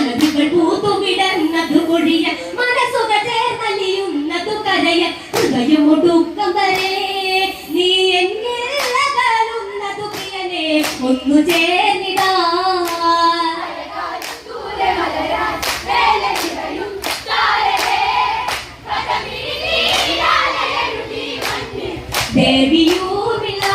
മനസ്സുകൾ പൂത്തുവിടർന്നതു പൊഴിയ മനസ്സുകൾ ചേർന്നലിയുന്നതു കരയ ഹൃദയമൊടുക്കം വരെ നീ എന്നില്ലകളുന്നതു പ്രിയനെ ഒന്നു ചേർന്നിടാ ദേവിയൂർമിള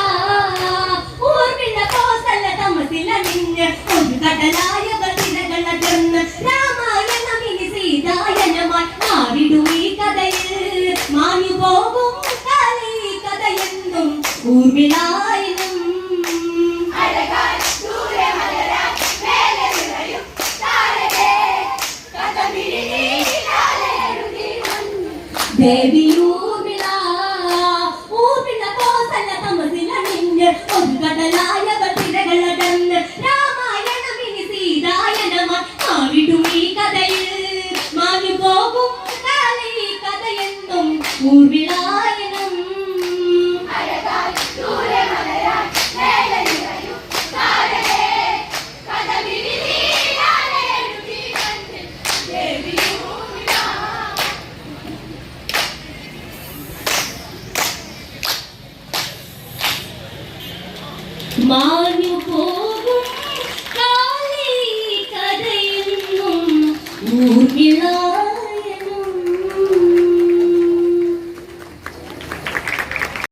ഊർമിള കോസല തമസില നിഞ്ഞ് ഒരു കടലായകൾ തിരകളകർന്ന് രാമായണമിനി സീതായനമായി മാറിടും ഈ കഥയിൽ മാഞ്ഞു പോകും കാലി കഥയെന്നും ഊർമിളായനും ദേവിയൂർമിള ഊർമിള കോസല തമസില നിഞ്ഞ് ഒരു കടലായകൾ തിരകളകർന്ന് രാമായണമിനി സീതായനമായി മാറിടും ഈ കഥയിൽ മാഞ്ഞു പോകും കാലി കഥയെന്നും ഊർമിളായനം മാഞ്ഞു പോകും കാലി കഥയെന്നും ഊർമിള